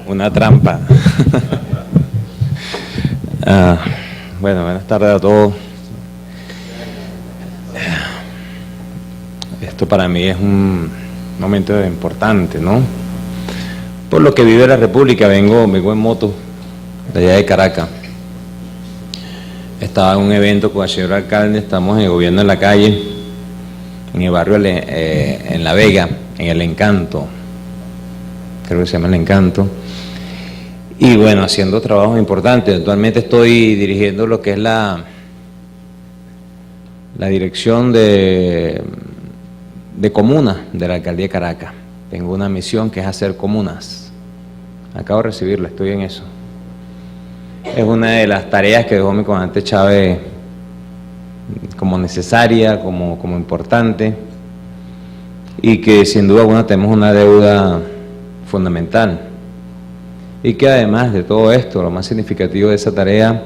una trampa. Bueno, buenas tardes a todos. Esto para mí es un momento importante, ¿no? Por lo que vive la República, vengo en moto de allá de Caracas. Estaba en un evento con el señor alcalde, estamos en el gobierno en la calle, en el barrio en La Vega, en El Encanto, creo que se llama El Encanto, y bueno, haciendo trabajos importantes. Actualmente estoy dirigiendo lo que es la dirección de comunas de la alcaldía de Caracas. Tengo una misión que es hacer comunas. Acabo de recibirla, estoy en eso. Es una de las tareas que dejó mi comandante Chávez como necesaria, como importante, y que sin duda alguna tenemos una deuda fundamental. Y que además de todo esto, lo más significativo de esa tarea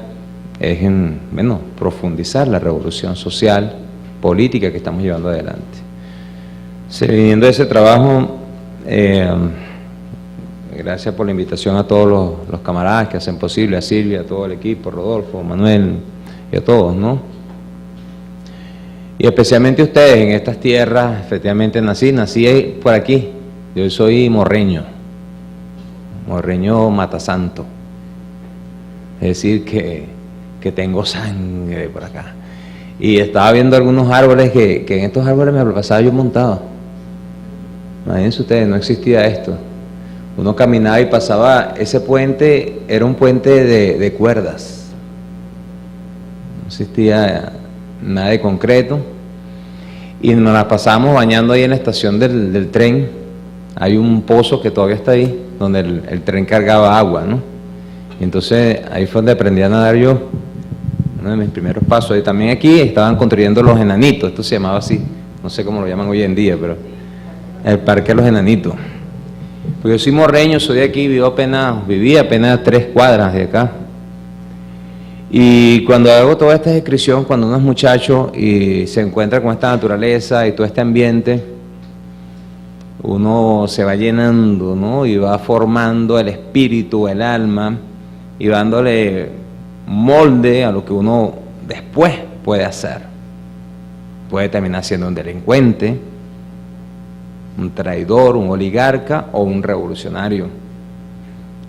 es profundizar la revolución social, política que estamos llevando adelante. Viniendo de ese trabajo, gracias por la invitación a todos los camaradas que hacen posible, a Silvia, a todo el equipo, Rodolfo, Manuel y a todos, ¿no? Y especialmente ustedes en estas tierras. Efectivamente nací por aquí. Yo soy morreño matasanto, es decir que tengo sangre por acá. Y estaba viendo algunos árboles que en estos árboles me pasaba yo montado. Imagínense ustedes, no existía esto. Uno caminaba y pasaba, ese puente era un puente de cuerdas, no existía nada de concreto, y nos la pasábamos bañando ahí en la estación del tren. Hay un pozo que todavía está ahí, donde el tren cargaba agua, ¿no? Y entonces ahí fue donde aprendí a nadar yo, uno de mis primeros pasos. Y también aquí estaban construyendo los enanitos, esto se llamaba así, no sé cómo lo llaman hoy en día, pero el Parque de los Enanitos. Pues yo soy morreño, soy de aquí, viví apenas 3 cuadras de acá. Y cuando hago toda esta descripción, cuando uno es muchacho y se encuentra con esta naturaleza y todo este ambiente, uno se va llenando, ¿no? Y va formando el espíritu, el alma, y dándole molde a lo que uno después puede hacer. Puede terminar siendo un delincuente, un traidor, un oligarca o un revolucionario.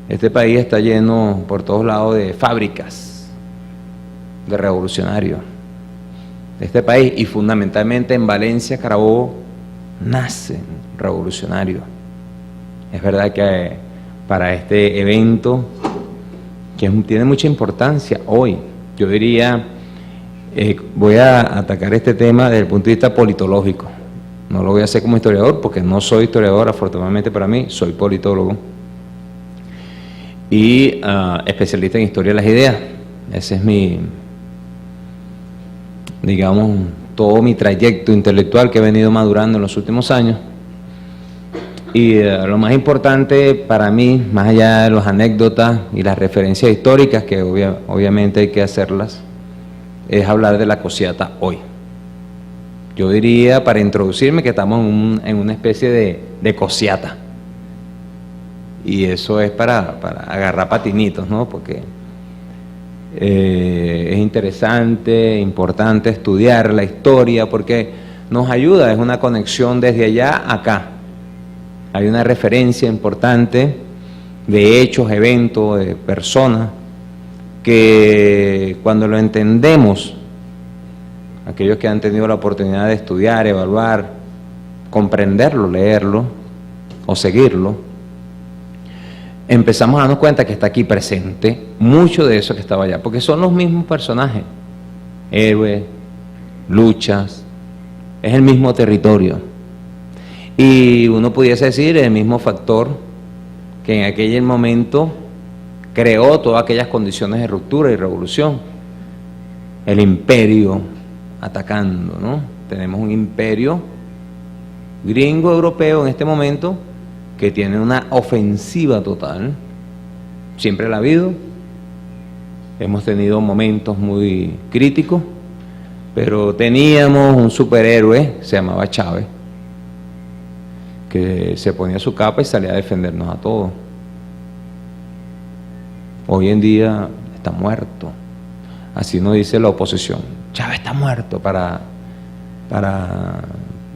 Este país está lleno por todos lados de fábricas de revolucionarios. Este país, y fundamentalmente en Valencia, Carabobo, nacen revolucionarios. Es verdad que para este evento, que tiene mucha importancia hoy, yo diría, voy a atacar este tema desde el punto de vista politológico. No lo voy a hacer como historiador, porque no soy historiador, afortunadamente para mí, soy politólogo y especialista en historia de las ideas. Ese es todo mi trayecto intelectual que he venido madurando en los últimos años. Y lo más importante para mí, más allá de las anécdotas y las referencias históricas, que obviamente hay que hacerlas, es hablar de la cociata hoy. Yo diría, para introducirme, que estamos en una especie de cociata. Y eso es para agarrar patinitos, ¿no? Porque es interesante, importante estudiar la historia, porque nos ayuda, es una conexión desde allá a acá. Hay una referencia importante de hechos, eventos, de personas, que cuando lo entendemos, aquellos que han tenido la oportunidad de estudiar, evaluar, comprenderlo, leerlo o seguirlo, empezamos a darnos cuenta que está aquí presente mucho de eso que estaba allá, porque son los mismos personajes, héroes, luchas, es el mismo territorio. Y uno pudiese decir el mismo factor que en aquel momento creó todas aquellas condiciones de ruptura y revolución. El imperio atacando, ¿no? Tenemos un imperio gringo europeo en este momento que tiene una ofensiva total. Siempre la ha habido. Hemos tenido momentos muy críticos, pero teníamos un superhéroe, se llamaba Chávez, que se ponía su capa y salía a defendernos a todos. hoy en día está muerto. Así nos dice la oposición. Chávez está muerto para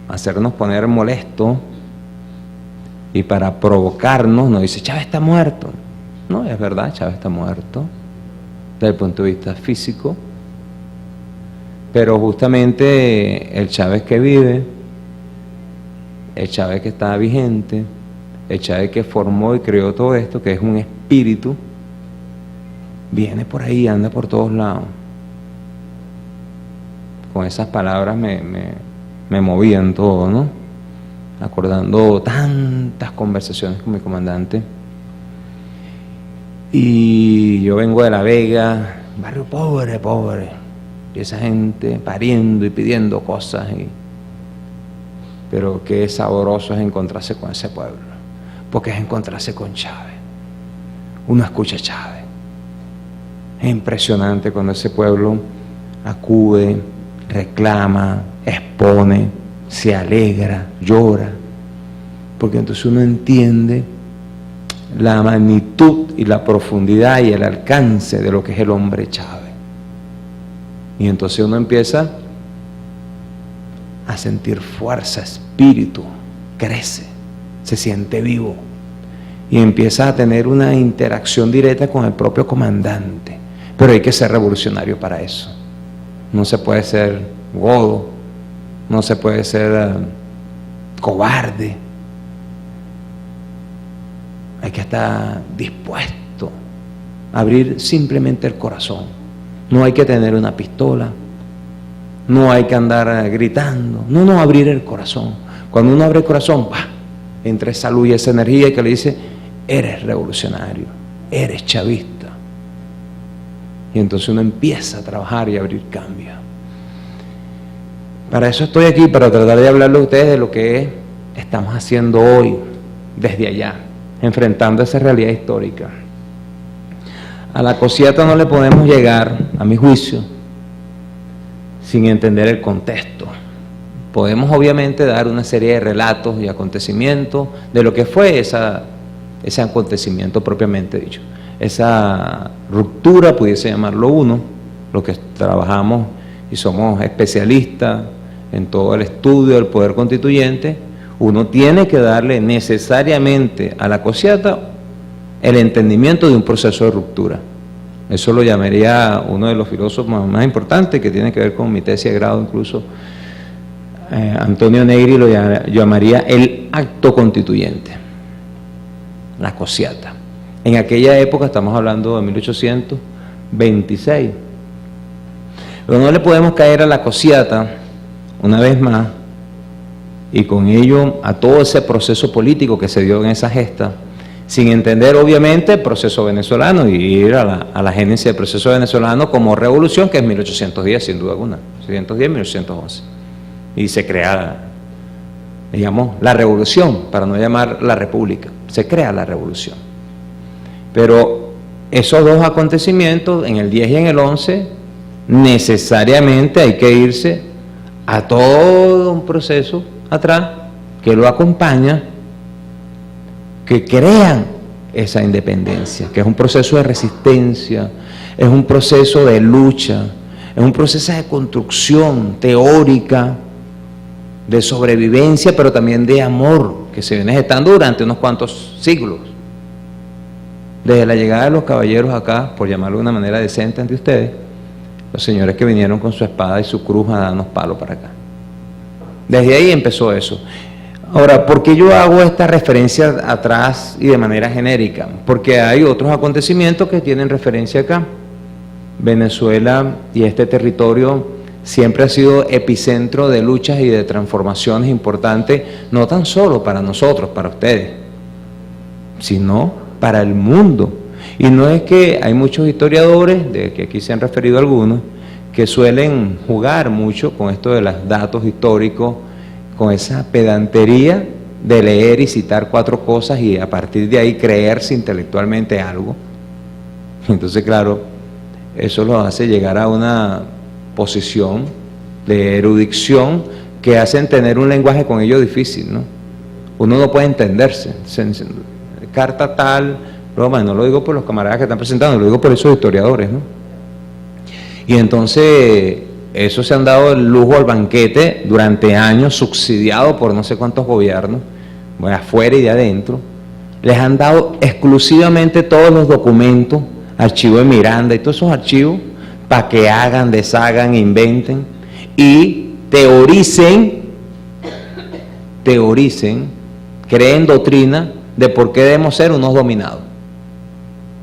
hacernos poner molestos y para provocarnos. Nos dice, Chávez está muerto. No, es verdad, Chávez está muerto desde el punto de vista físico. Pero justamente el Chávez que vive, el Chávez que está vigente, el Chávez que formó y creó todo esto, que es un espíritu, viene por ahí, anda por todos lados. Con esas palabras me movían todo, ¿no? Acordando tantas conversaciones con mi comandante. Y yo vengo de La Vega, barrio pobre, pobre, y esa gente pariendo y pidiendo cosas. Pero qué sabroso es encontrarse con ese pueblo, porque es encontrarse con Chávez. Uno escucha a Chávez. Es impresionante cuando ese pueblo acude, reclama, expone, se alegra, llora, porque entonces uno entiende la magnitud y la profundidad y el alcance de lo que es el hombre Chávez. Y entonces uno empieza a sentir fuerza, espíritu, crece, se siente vivo y empieza a tener una interacción directa con el propio comandante. Pero hay que ser revolucionario para eso. No se puede ser godo, no se puede ser cobarde. Hay que estar dispuesto a abrir simplemente el corazón. No hay que tener una pistola, no hay que andar gritando, no, abrir el corazón. Cuando uno abre el corazón, ¡bah!, entra esa luz y esa energía que le dice, eres revolucionario, eres chavista. Y entonces uno empieza a trabajar y a abrir cambio. Para eso estoy aquí, para tratar de hablarle a ustedes de lo que estamos haciendo hoy, desde allá, enfrentando esa realidad histórica. A la Cosiata no le podemos llegar, a mi juicio, sin entender el contexto. Podemos obviamente dar una serie de relatos y acontecimientos de lo que fue ese acontecimiento propiamente dicho. Esa ruptura, pudiese llamarlo uno, los que trabajamos y somos especialistas en todo el estudio del poder constituyente, uno tiene que darle necesariamente a la Cosiata el entendimiento de un proceso de ruptura. Eso lo llamaría uno de los filósofos más importantes, que tiene que ver con mi tesis de grado incluso, Antonio Negri, lo llamaría el acto constituyente, la Cosiata. En aquella época, estamos hablando de 1826, pero no le podemos caer a la Cosiata, una vez más, y con ello a todo ese proceso político que se dio en esa gesta, sin entender obviamente el proceso venezolano y ir a la génesis del proceso venezolano como revolución, que es 1810, sin duda alguna, 1810-1811. Y se crea, digamos, la revolución, para no llamar la república, se crea la revolución. Pero esos dos acontecimientos, en el 10 y en el 11, necesariamente hay que irse a todo un proceso atrás que lo acompaña, que crean esa independencia, que es un proceso de resistencia, es un proceso de lucha, es un proceso de construcción teórica, de sobrevivencia, pero también de amor, que se viene gestando durante unos cuantos siglos. Desde la llegada de los caballeros acá, por llamarlo de una manera decente ante ustedes, los señores que vinieron con su espada y su cruz a darnos palo para acá. Desde ahí empezó eso. Ahora, ¿por qué yo hago esta referencia atrás y de manera genérica? Porque hay otros acontecimientos que tienen referencia acá. Venezuela y este territorio siempre ha sido epicentro de luchas y de transformaciones importantes, no tan solo para nosotros, para ustedes, sino para el mundo. Y no es que hay muchos historiadores, de que aquí se han referido algunos, que suelen jugar mucho con esto de los datos históricos, con esa pedantería de leer y citar cuatro cosas y a partir de ahí creerse intelectualmente algo. Entonces, claro, eso los hace llegar a una posición de erudición que hacen tener un lenguaje con ello difícil, ¿no? Uno no puede entenderse. Carta tal, broma, no lo digo por los camaradas que están presentando, lo digo por esos historiadores, ¿no? Y entonces, eso se han dado el lujo al banquete durante años, subsidiado por no sé cuántos gobiernos, bueno, afuera y de adentro. Les han dado exclusivamente todos los documentos, archivo de Miranda y todos esos archivos, para que hagan, deshagan, inventen y teoricen, creen doctrina de por qué debemos ser unos dominados.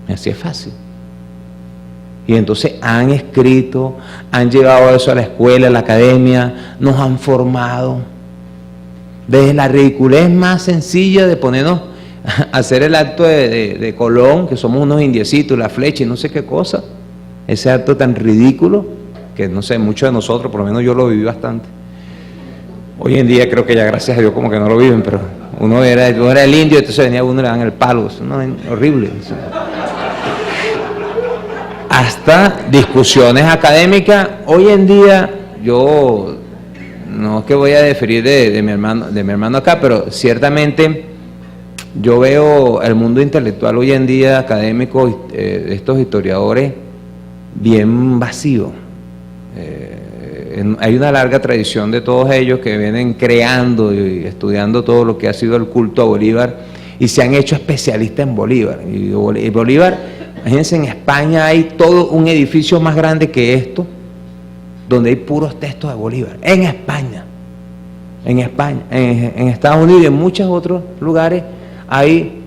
Así es fácil. Y entonces han escrito, han llevado eso a la escuela, a la academia, nos han formado. Desde la ridiculez más sencilla de ponernos a hacer el acto de Colón, que somos unos indiecitos, la flecha y no sé qué cosa, ese acto tan ridículo, que no sé, muchos de nosotros, por lo menos yo lo viví bastante. Hoy en día creo que ya gracias a Dios como que no lo viven, pero uno era el indio, entonces venía uno y le dan el palo, eso no es horrible. Eso. Hasta discusiones académicas. Hoy en día, yo no es que voy a diferir de mi hermano acá, pero ciertamente yo veo el mundo intelectual hoy en día, académico, de estos historiadores, bien vacío. Hay una larga tradición de todos ellos que vienen creando y estudiando todo lo que ha sido el culto a Bolívar y se han hecho especialistas en Bolívar. Y Bolívar, imagínense, en España hay todo un edificio más grande que esto, donde hay puros textos de Bolívar. En España, en Estados Unidos y en muchos otros lugares hay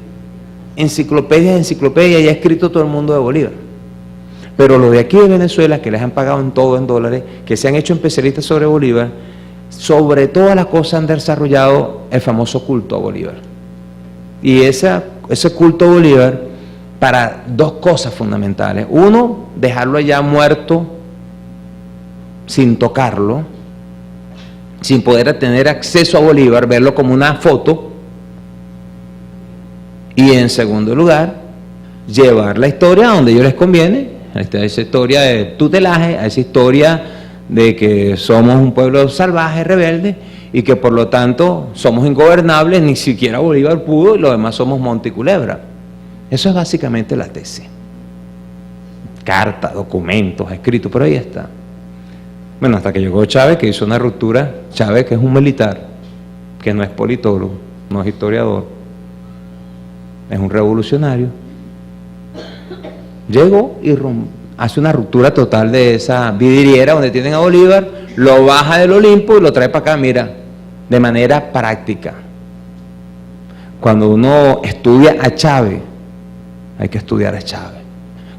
enciclopedias, y ha escrito todo el mundo de Bolívar. Pero los de aquí de Venezuela, que les han pagado en todo en dólares, que se han hecho especialistas sobre Bolívar, sobre todas las cosas han desarrollado el famoso culto a Bolívar. Y ese culto a Bolívar, para dos cosas fundamentales. Uno, dejarlo allá muerto, sin tocarlo, sin poder tener acceso a Bolívar, verlo como una foto. Y en segundo lugar, llevar la historia a donde a ellos les conviene, a esa historia de tutelaje, a esa historia de que somos un pueblo salvaje, rebelde, y que por lo tanto somos ingobernables, ni siquiera Bolívar pudo, y los demás somos monte y culebra. Eso es básicamente la tesis. Cartas, documentos, escritos, pero ahí está. Bueno, hasta que llegó Chávez, que hizo una ruptura. Chávez, que es un militar, que no es politólogo, no es historiador, es un revolucionario. Llegó y hace una ruptura total de esa vidriera donde tienen a Bolívar, lo baja del Olimpo y lo trae para acá, mira, de manera práctica. Cuando uno estudia a Chávez, hay que estudiar a Chávez.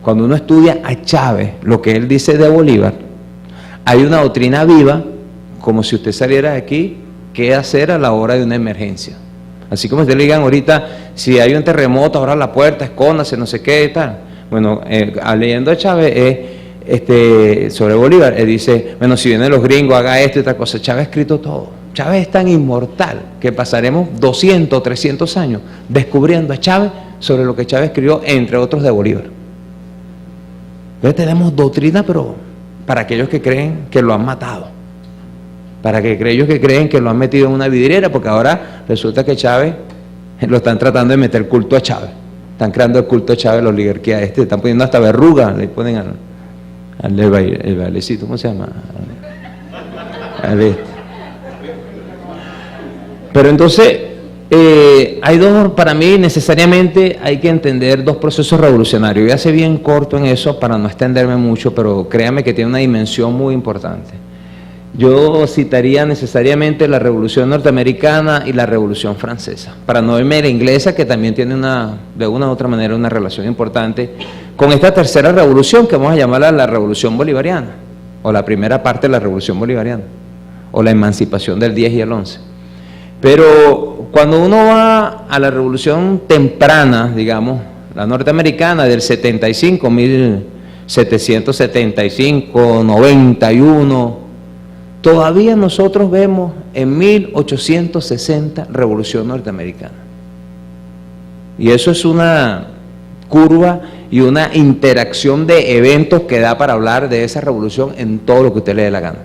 Cuando uno estudia a Chávez, lo que él dice de Bolívar, hay una doctrina viva, como si usted saliera de aquí, qué hacer a la hora de una emergencia. Así como ustedes le digan ahorita, si hay un terremoto, abra la puerta, escóndase, no sé qué y tal. Bueno, leyendo a Chávez, sobre Bolívar, él dice, bueno, si vienen los gringos, haga esto y otra cosa. Chávez ha escrito todo. Chávez es tan inmortal que pasaremos 200, 300 años descubriendo a Chávez sobre lo que Chávez escribió, entre otros de Bolívar. Entonces tenemos doctrina, pero para aquellos que creen que lo han matado, para aquellos que creen que lo han metido en una vidriera, porque ahora resulta que Chávez lo están tratando de meter culto a Chávez. Están creando el culto a Chávez, la oligarquía están poniendo hasta verruga, le ponen al bailecito, ¿cómo se llama? Pero entonces, hay dos, para mí necesariamente hay que entender dos procesos revolucionarios. Voy a ser bien corto en eso para no extenderme mucho, pero créanme que tiene una dimensión muy importante. Yo citaría necesariamente la Revolución Norteamericana y la Revolución Francesa, para no irme a la inglesa, que también tiene de una u otra manera una relación importante con esta tercera revolución, que vamos a llamarla la Revolución Bolivariana, o la primera parte de la Revolución Bolivariana, o la emancipación del 10 y el 11. Pero cuando uno va a la Revolución temprana, digamos, la norteamericana del 75, 1775, 91, todavía nosotros vemos en 1860 Revolución Norteamericana. Y eso es una curva y una interacción de eventos que da para hablar de esa revolución en todo lo que usted le dé la gana.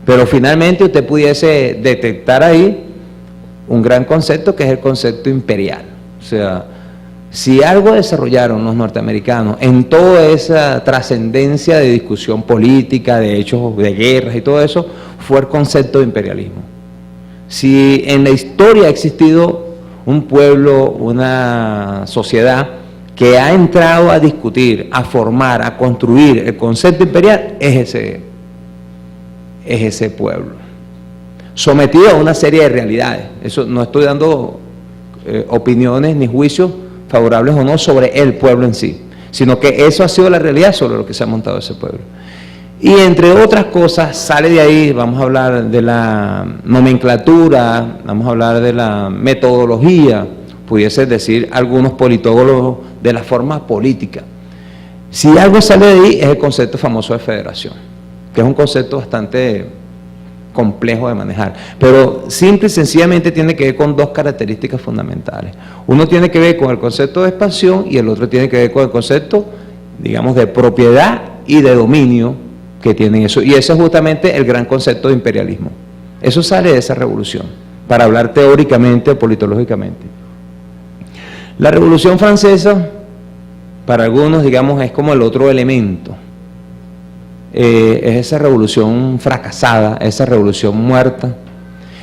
Pero finalmente usted pudiese detectar ahí un gran concepto, que es el concepto imperial. O sea, Si algo desarrollaron los norteamericanos en toda esa trascendencia de discusión política, de hechos de guerras y todo eso, fue el concepto de imperialismo. Si en la historia ha existido un pueblo, una sociedad que ha entrado a discutir, a formar, a construir el concepto imperial, es ese pueblo, sometido a una serie de realidades. Eso no estoy dando opiniones ni juicios favorables o no sobre el pueblo en sí, sino que eso ha sido la realidad sobre lo que se ha montado ese pueblo. Y entre otras cosas sale de ahí, vamos a hablar de la nomenclatura, vamos a hablar de la metodología, pudiese decir algunos politólogos, de la forma política. Si algo sale de ahí es el concepto famoso de federación, que es un concepto bastante complejo de manejar, pero simple y sencillamente tiene que ver con dos características fundamentales. Uno tiene que ver con el concepto de expansión y el otro tiene que ver con el concepto, digamos, de propiedad y de dominio que tienen eso. Y ese es justamente el gran concepto de imperialismo. Eso sale de esa revolución, para hablar teóricamente o politológicamente. La Revolución Francesa, para algunos, digamos, es como el otro elemento. Es esa revolución fracasada, esa revolución muerta.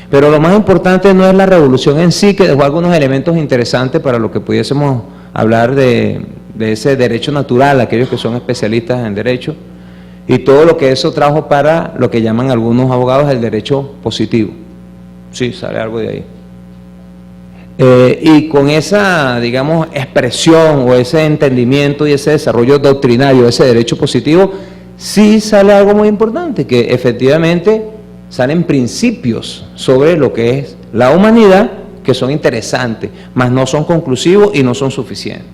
Pero lo más importante no es la revolución en sí, que dejó algunos elementos interesantes para lo que pudiésemos hablar de ese derecho natural, aquellos que son especialistas en derecho, y todo lo que eso trajo para lo que llaman algunos abogados el derecho positivo. Sí, sale algo de ahí. Y con esa, digamos, expresión o ese entendimiento y ese desarrollo doctrinario de ese derecho positivo, sí sale algo muy importante, que efectivamente salen principios sobre lo que es la humanidad que son interesantes, mas no son conclusivos y no son suficientes.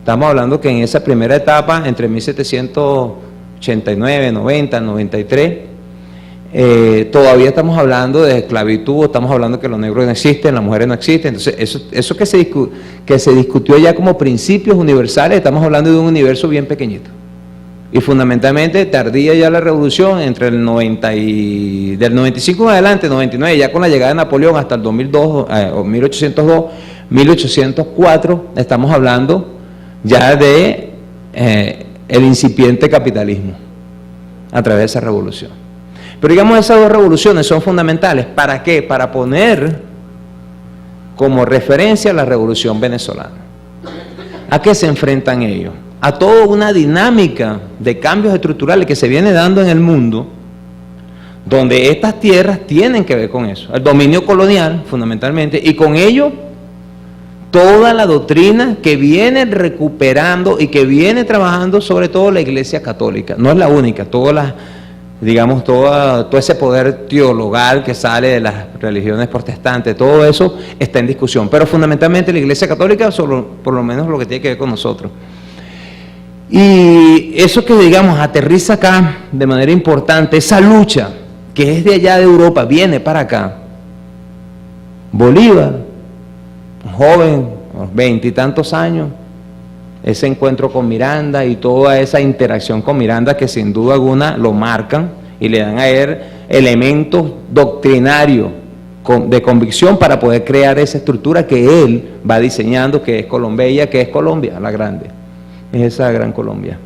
Estamos hablando que en esa primera etapa, entre 1789, 90, 93, todavía estamos hablando de esclavitud, estamos hablando que los negros no existen, las mujeres no existen. Entonces eso que se discutió ya como principios universales, estamos hablando de un universo bien pequeñito. Y fundamentalmente tardía ya la revolución entre el 90 del 95 en adelante, 99, ya con la llegada de Napoleón hasta el 2002, o 1802, 1804, estamos hablando ya de el incipiente capitalismo a través de esa revolución. Pero digamos, esas dos revoluciones son fundamentales. ¿Para qué? Para poner como referencia la revolución venezolana. ¿A qué se enfrentan ellos? A toda una dinámica de cambios estructurales que se viene dando en el mundo, donde estas tierras tienen que ver con eso, el dominio colonial fundamentalmente, y con ello toda la doctrina que viene recuperando y que viene trabajando sobre todo la Iglesia Católica. No es la única, todas las, digamos, todo ese poder teologal que sale de las religiones protestantes, todo eso está en discusión, pero fundamentalmente la Iglesia Católica, por lo menos lo que tiene que ver con nosotros. Y eso que, digamos, aterriza acá de manera importante, esa lucha que es de allá de Europa, viene para acá. Bolívar, un joven, unos 20 y tantos años, ese encuentro con Miranda y toda esa interacción con Miranda que sin duda alguna lo marcan y le dan a él elementos doctrinarios de convicción para poder crear esa estructura que él va diseñando, que es Colombia, que es Colombia, la grande. Es esa gran Colombia,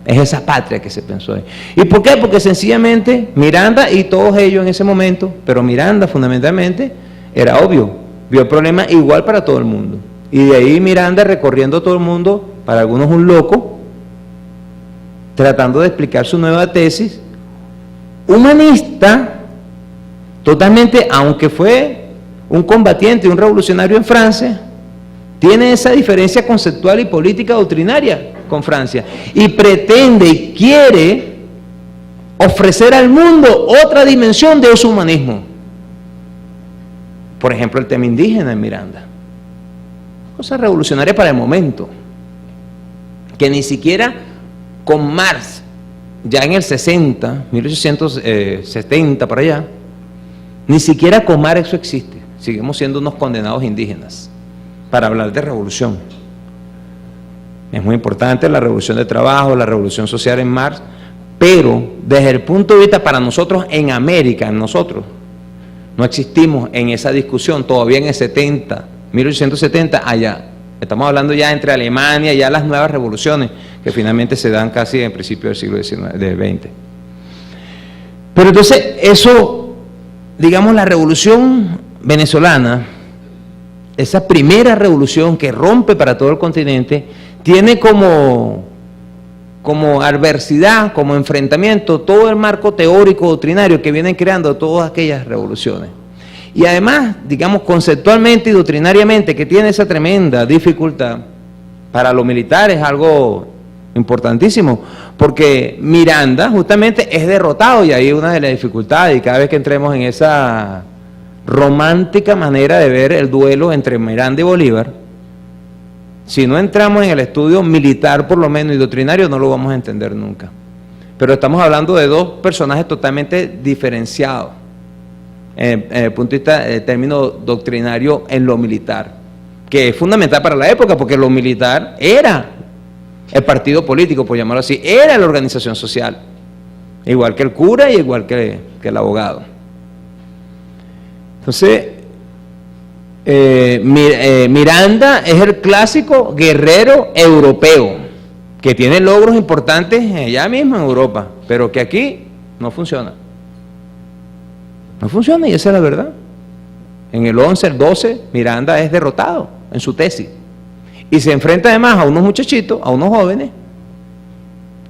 es esa patria que se pensó ahí. ¿Y por qué? Porque sencillamente Miranda y todos ellos en ese momento, pero Miranda fundamentalmente, era obvio, vio el problema igual para todo el mundo. Y de ahí Miranda recorriendo todo el mundo, para algunos un loco, tratando de explicar su nueva tesis, humanista, totalmente, aunque fue un combatiente, un revolucionario en Francia, tiene esa diferencia conceptual y política doctrinaria con Francia y pretende y quiere ofrecer al mundo otra dimensión de su humanismo. Por ejemplo, el tema indígena en Miranda. Cosa revolucionaria para el momento, que ni siquiera con Marx, ya en el 60, 1870 para allá, ni siquiera con Marx eso existe. Seguimos siendo unos condenados indígenas para hablar de revolución. Es muy importante la revolución de trabajo, la revolución social en Marx, pero desde el punto de vista para nosotros en América, nosotros no existimos en esa discusión todavía en el 70, 1870 allá. Estamos hablando ya entre Alemania y ya las nuevas revoluciones, que finalmente se dan casi en principio del siglo XIX, del XX. Pero entonces, eso, digamos, la revolución venezolana, esa primera revolución que rompe para todo el continente, tiene como adversidad, como enfrentamiento, todo el marco teórico doctrinario que vienen creando todas aquellas revoluciones. Y además, digamos, conceptualmente y doctrinariamente, que tiene esa tremenda dificultad, para los militares es algo importantísimo, porque Miranda justamente es derrotado, y ahí una de las dificultades, y cada vez que entremos en esa romántica manera de ver el duelo entre Miranda y Bolívar, si no entramos en el estudio militar por lo menos y doctrinario, no lo vamos a entender nunca. Pero estamos hablando de dos personajes totalmente diferenciados desde el punto de vista del término doctrinario en lo militar, que es fundamental para la época, porque lo militar era el partido político, por llamarlo así, era la organización social, igual que el cura y igual que el abogado. Entonces, Miranda es el clásico guerrero europeo, que tiene logros importantes allá mismo en Europa, pero que aquí no funciona. No funciona, y esa es la verdad. En el 11, el 12, Miranda es derrotado en su tesis. Y se enfrenta además a unos muchachitos, a unos jóvenes,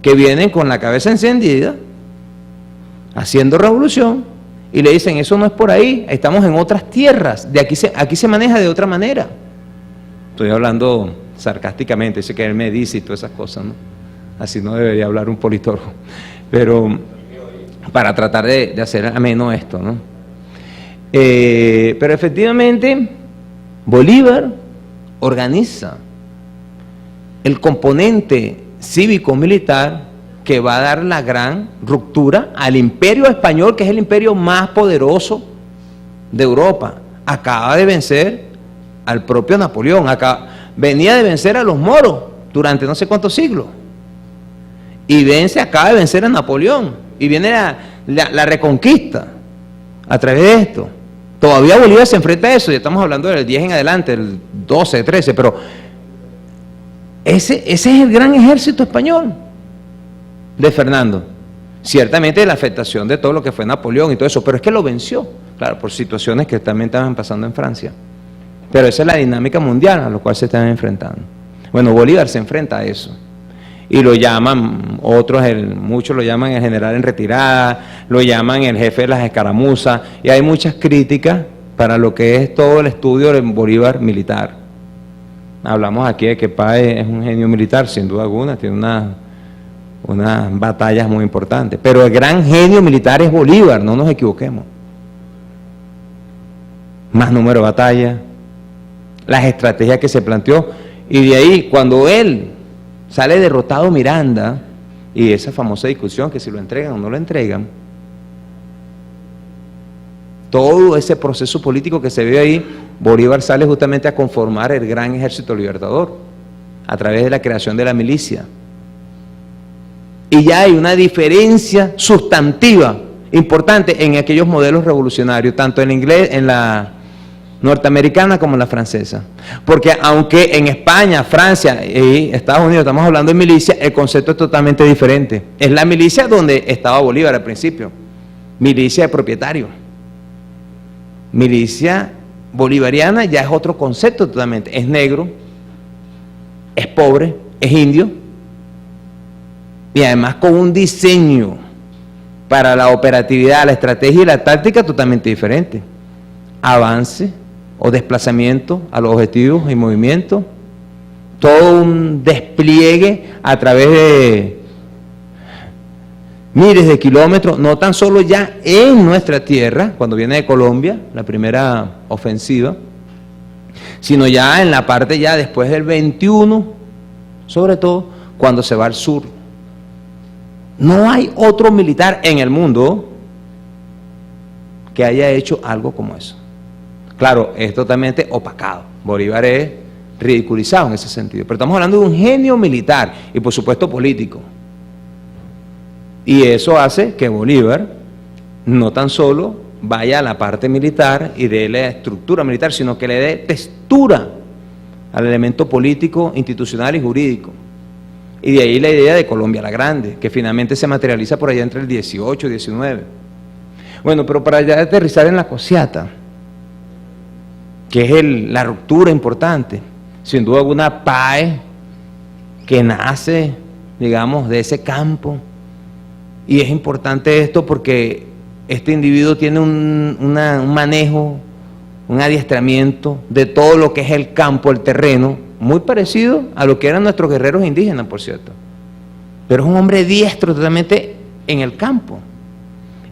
que vienen con la cabeza encendida, haciendo revolución, y le dicen, eso no es por ahí, estamos en otras tierras, de aquí se maneja de otra manera. Estoy hablando sarcásticamente, dice que él me dice y todas esas cosas, ¿no? Así no debería hablar un politólogo, pero para tratar de hacer ameno esto, ¿no? Pero efectivamente, Bolívar organiza el componente cívico-militar que va a dar la gran ruptura al imperio español, que es el imperio más poderoso de Europa. Acaba de vencer al propio Napoleón, venía de vencer a los moros durante no sé cuántos siglos, y acaba de vencer a Napoleón, y viene la reconquista a través de esto. Todavía Bolívar se enfrenta a eso, ya estamos hablando del 10 en adelante, el 12, 13, pero ese es el gran ejército español de Fernando. Ciertamente la afectación de todo lo que fue Napoleón y todo eso, pero es que lo venció, claro, por situaciones que también estaban pasando en Francia. Pero esa es la dinámica mundial a la cual se están enfrentando. Bueno, Bolívar se enfrenta a eso. Y lo llaman, muchos lo llaman el general en retirada, lo llaman el jefe de las escaramuzas, y hay muchas críticas para lo que es todo el estudio del Bolívar militar. Hablamos aquí de que Páez es un genio militar, sin duda alguna, tiene unas batallas muy importantes, pero el gran genio militar es Bolívar, no nos equivoquemos. Más número de batallas, las estrategias que se planteó, y de ahí cuando él sale derrotado Miranda, y esa famosa discusión que si lo entregan o no lo entregan, todo ese proceso político que se ve ahí, Bolívar sale justamente a conformar el gran ejército libertador a través de la creación de la milicia. Y ya hay una diferencia sustantiva importante en aquellos modelos revolucionarios, tanto en inglés, en la norteamericana como en la francesa. Porque aunque en España, Francia y Estados Unidos estamos hablando de milicia, el concepto es totalmente diferente. Es la milicia donde estaba Bolívar al principio, milicia de propietario. Milicia bolivariana ya es otro concepto totalmente, es negro, es pobre, es indio, y además con un diseño para la operatividad, la estrategia y la táctica totalmente diferente. Avance o desplazamiento a los objetivos y movimientos, todo un despliegue a través de miles de kilómetros, no tan solo ya en nuestra tierra, cuando viene de Colombia, la primera ofensiva, sino ya en la parte ya después del 21, sobre todo cuando se va al sur. No hay otro militar en el mundo que haya hecho algo como eso. Claro, es totalmente opacado. Bolívar es ridiculizado en ese sentido. Pero estamos hablando de un genio militar y por supuesto político. Y eso hace que Bolívar no tan solo vaya a la parte militar y dé la estructura militar, sino que le dé textura al elemento político, institucional y jurídico. Y de ahí la idea de Colombia la Grande, que finalmente se materializa por allá entre el 18 y 19. Bueno, pero para ya aterrizar en la Cosiata, que es la ruptura importante, sin duda alguna PAE, que nace, digamos, de ese campo. Y es importante esto porque este individuo tiene un manejo, un adiestramiento de todo lo que es el campo, el terreno, muy parecido a lo que eran nuestros guerreros indígenas, por cierto. Pero es un hombre diestro totalmente en el campo.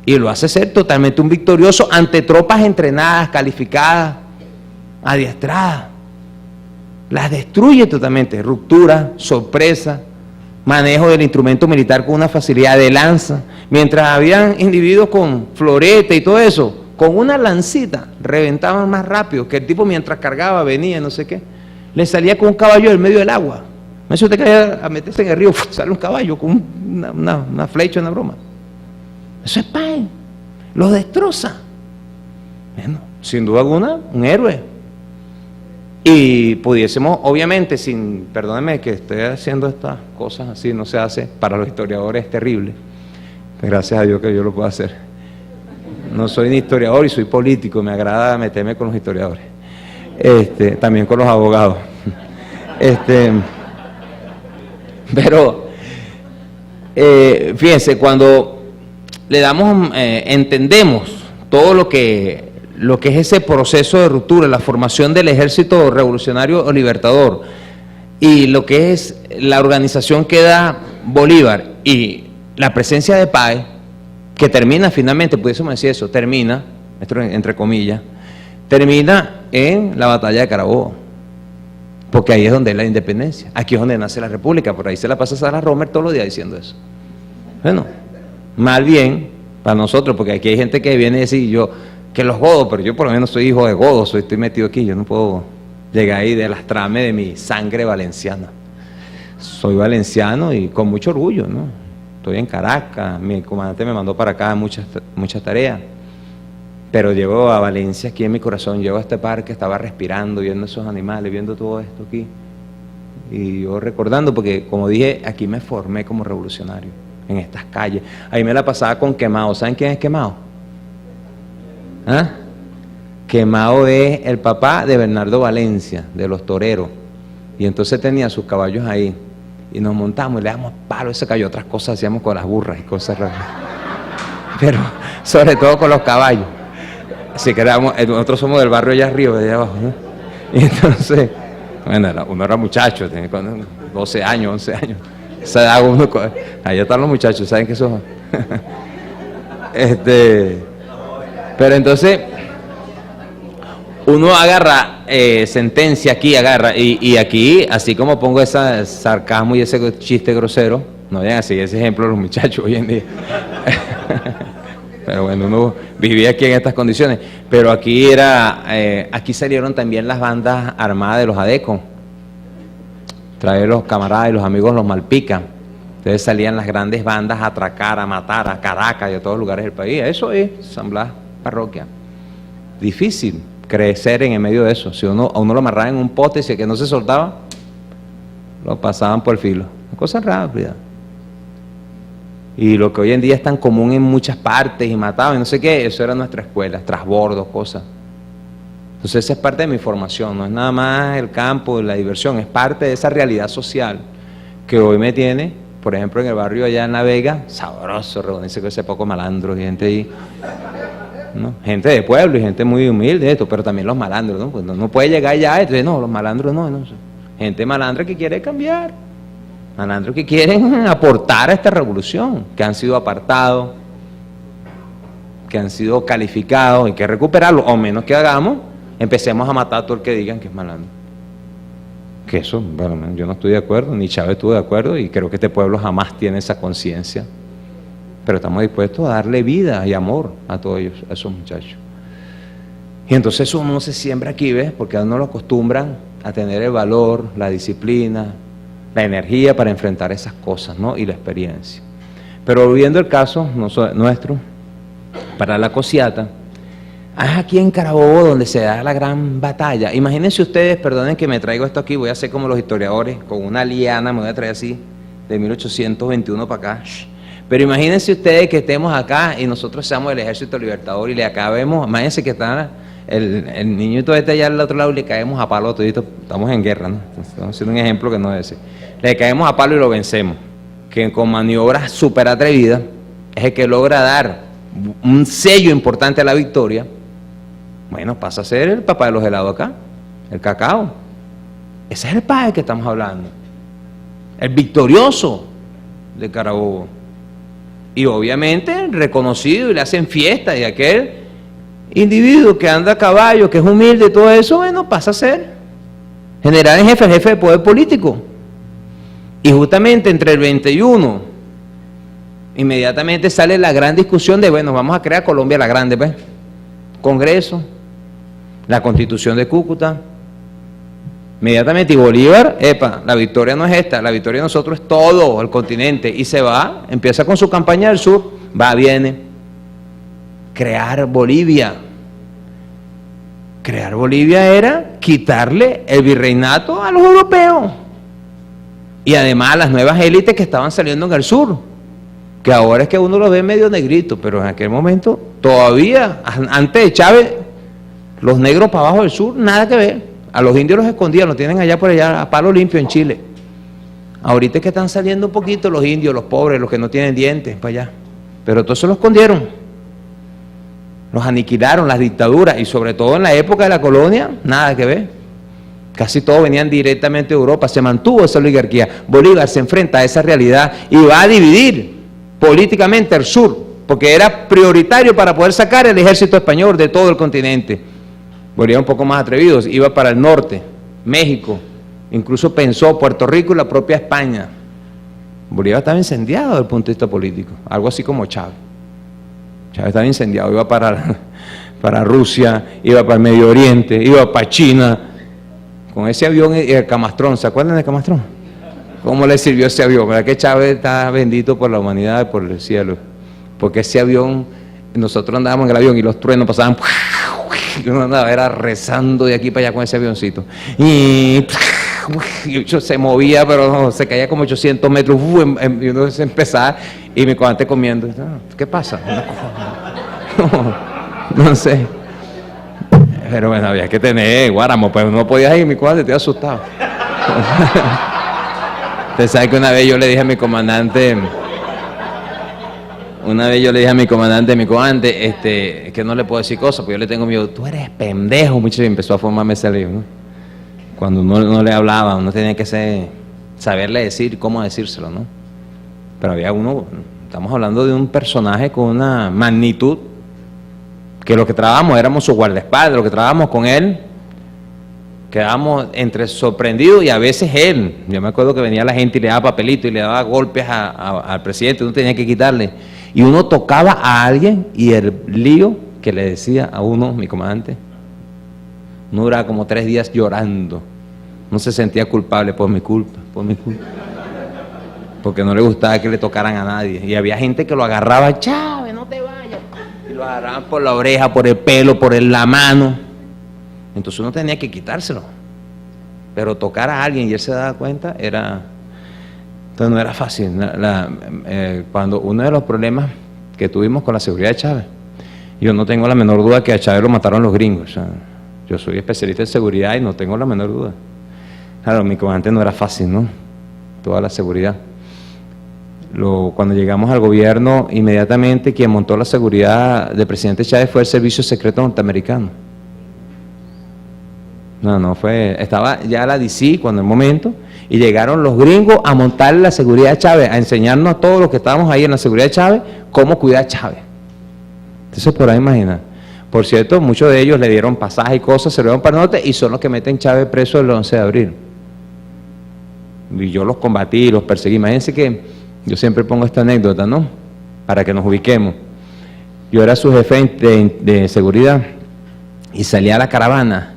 Y lo hace ser totalmente un victorioso ante tropas entrenadas, calificadas, adiestradas. Las destruye totalmente, ruptura, sorpresa, manejo del instrumento militar con una facilidad de lanza. Mientras habían individuos con florete y todo eso, con una lancita reventaban más rápido, que el tipo mientras cargaba venía, no sé qué, le salía con un caballo en medio del agua. No sé si usted quería a meterse en el río, sale un caballo con una flecha, una broma. Eso es PAE, lo destroza. Bueno, sin duda alguna, un héroe. Y pudiésemos, obviamente, perdónenme que esté haciendo estas cosas así, no se hace, para los historiadores es terrible. Gracias a Dios que yo lo puedo hacer. No soy ni historiador y soy político, me agrada meterme con los historiadores. También con los abogados. Pero, fíjense, cuando le damos, entendemos todo lo que es ese proceso de ruptura, la formación del Ejército Revolucionario o Libertador, y lo que es la organización que da Bolívar y la presencia de PAE, que termina finalmente, pudiésemos decir eso, termina, entre comillas, termina en la batalla de Carabobo, porque ahí es donde es la independencia, aquí es donde nace la república, por ahí se la pasa Sara Romer todos los días diciendo eso. Bueno, mal bien para nosotros, porque aquí hay gente que viene a decir que los godos, pero yo por lo menos soy hijo de godos, estoy metido aquí, yo no puedo llegar ahí de lastrarme de mi sangre valenciana. Soy valenciano y con mucho orgullo, ¿no? Estoy en Caracas, mi comandante me mandó para acá muchas tareas, pero llego a Valencia aquí en mi corazón, llego a este parque, estaba respirando, viendo esos animales, viendo todo esto aquí, y yo recordando, porque como dije, aquí me formé como revolucionario, en estas calles. Ahí me la pasaba con Quemado. ¿Saben quién es Quemado? ¿Ah? Quemado es el papá de Bernardo Valencia, de los toreros, y entonces tenía sus caballos ahí, y nos montamos y le damos palo, ese caballo, otras cosas hacíamos con las burras y cosas raras, pero sobre todo con los caballos. Así que nosotros somos del barrio allá arriba, de allá abajo, ¿no? Y entonces, bueno, uno era muchacho, tenía 12 años, 11 años, esa edad uno, allá están los muchachos, ¿saben qué son? Pero entonces uno agarra sentencia aquí, y aquí, así como pongo ese sarcasmo y ese chiste grosero, no vayan a seguir ese ejemplo los muchachos hoy en día. Pero bueno, uno vivía aquí en estas condiciones. Pero aquí aquí salieron también las bandas armadas de los ADECO. Traer los camaradas y los amigos los Malpica. Entonces salían las grandes bandas a atracar, a matar, a Caracas y a todos lugares del país. Eso es San Blas, parroquia. Difícil crecer en el medio de eso. Si a uno lo amarraba en un pote y si que no se soltaba, lo pasaban por el filo. Cosa rápida. Y lo que hoy en día es tan común en muchas partes y matado y no sé qué, eso era nuestra escuela, trasbordos, cosas. Entonces esa es parte de mi formación, no es nada más el campo, la diversión, es parte de esa realidad social que hoy me tiene, por ejemplo en el barrio allá en La Vega, sabroso reunirse con ese poco malandros y gente ahí, ¿no? Gente de pueblo y gente muy humilde, esto, pero también los malandros, ¿no? Pues no puede llegar allá y decir, no, los malandros no, gente malandra que quiere cambiar. Malandros que quieren aportar a esta revolución, que han sido apartados, que han sido calificados, hay que recuperarlos, o menos que hagamos, empecemos a matar a todo el que digan que es malandro. Que eso, bueno, yo no estoy de acuerdo, ni Chávez estuvo de acuerdo, y creo que este pueblo jamás tiene esa conciencia, pero estamos dispuestos a darle vida y amor a todos ellos, a esos muchachos. Y entonces uno se siembra aquí, ¿ves? Porque a uno lo acostumbran a tener el valor, la disciplina, la energía para enfrentar esas cosas, ¿no? Y la experiencia. Pero volviendo al caso nuestro, para la Cosiata, Es aquí en Carabobo donde se da la gran batalla. Imagínense ustedes, perdonen que me traigo esto aquí, voy a hacer como los historiadores, con una liana, me voy a traer así, de 1821 para acá. Pero imagínense ustedes que estemos acá y nosotros seamos el Ejército Libertador y le acabemos, imagínense que está el niñito este allá al otro lado y le caemos a palo todito, estamos en guerra, ¿no? Estamos haciendo un ejemplo que no es ese. Le caemos a palo y lo vencemos. Que con maniobras súper atrevidas es el que logra dar un sello importante a la victoria. Bueno, pasa a ser el papá de los helados acá, el cacao. Ese es el padre que estamos hablando. El victorioso de Carabobo. Y obviamente reconocido y le hacen fiesta, y aquel individuo que anda a caballo, que es humilde y todo eso, bueno, pasa a ser general en jefe, el jefe de poder político. Y justamente entre el 21, inmediatamente sale la gran discusión de, bueno, vamos a crear Colombia la Grande, pues. Congreso, la Constitución de Cúcuta. Inmediatamente, y Bolívar, la victoria no es esta, la victoria de nosotros es todo el continente, y se va, empieza con su campaña del sur, viene, crear Bolivia. Crear Bolivia era quitarle el virreinato a los europeos, y además a las nuevas élites que estaban saliendo en el sur, que ahora es que uno lo ve medio negrito, pero en aquel momento, todavía, antes de Chávez, los negros para abajo del sur, nada que ver. A los indios los escondían, los tienen allá por allá, a palo limpio en Chile. Ahorita es que están saliendo un poquito los indios, los pobres, los que no tienen dientes, para allá. Pero todos se los escondieron. Los aniquilaron, las dictaduras, y sobre todo en la época de la colonia, nada que ver. Casi todos venían directamente de Europa, se mantuvo esa oligarquía. Bolívar se enfrenta a esa realidad y va a dividir políticamente el sur, porque era prioritario para poder sacar el ejército español de todo el continente. Bolívar un poco más atrevido, iba para el norte, México, incluso pensó Puerto Rico y la propia España. Bolívar estaba incendiado desde el punto de vista político, algo así como Chávez. Chávez estaba incendiado, iba para Rusia, iba para el Medio Oriente, iba para China, con ese avión y el Camastrón. ¿Se acuerdan del Camastrón? ¿Cómo le sirvió ese avión? ¿Verdad que Chávez está bendito por la humanidad y por el cielo? Porque ese avión, nosotros andábamos en el avión y los truenos pasaban, y uno andaba era rezando de aquí para allá con ese avioncito, y se movía, pero no, se caía como 800 metros, y uno se empezaba, y mi comandante comiendo, ¿qué pasa? No sé, pero bueno, había que tener guáramo, pues no podías ir, mi comandante, estoy asustado. Usted sabe que una vez yo le dije a mi comandante, mi comandante, que no le puedo decir cosas, porque yo le tengo miedo. Tú eres pendejo, mucho, y empezó a formarme ese lío, ¿no? Cuando uno no le hablaba, uno tenía que saberle decir cómo decírselo, ¿no? Pero había uno, estamos hablando de un personaje con una magnitud, que los que trabajamos éramos su guardaespaldas, los que trabajamos con él, quedábamos entre sorprendidos y a veces él. Yo me acuerdo que venía la gente y le daba papelito y le daba golpes al presidente, uno tenía que quitarle. Y uno tocaba a alguien y el lío que le decía a uno, mi comandante, uno duraba como 3 días llorando. No se sentía culpable por mi culpa. Porque no le gustaba que le tocaran a nadie. Y había gente que lo agarraba, Chávez, no te vayas. Y lo agarraban por la oreja, por el pelo, por la mano. Entonces uno tenía que quitárselo. Pero tocar a alguien y él se daba cuenta, entonces no era fácil. Cuando uno de los problemas que tuvimos con la seguridad de Chávez, yo no tengo la menor duda que a Chávez lo mataron los gringos. O sea, yo soy especialista en seguridad y no tengo la menor duda. Claro, mi comandante no era fácil, ¿no? Toda la seguridad. Cuando llegamos al gobierno, inmediatamente quien montó la seguridad del presidente Chávez fue el Servicio Secreto Norteamericano. Estaba ya la DC cuando el momento, y llegaron los gringos a montar la seguridad de Chávez, a enseñarnos a todos los que estábamos ahí en la seguridad de Chávez, cómo cuidar a Chávez. Entonces, por ahí imagina. Por cierto, muchos de ellos le dieron pasaje y cosas, se lo dieron para el norte, y son los que meten Chávez preso el 11 de abril. Y yo los combatí, los perseguí. Imagínense que yo siempre pongo esta anécdota, ¿no? Para que nos ubiquemos. Yo era su jefe de seguridad, y salía a la caravana,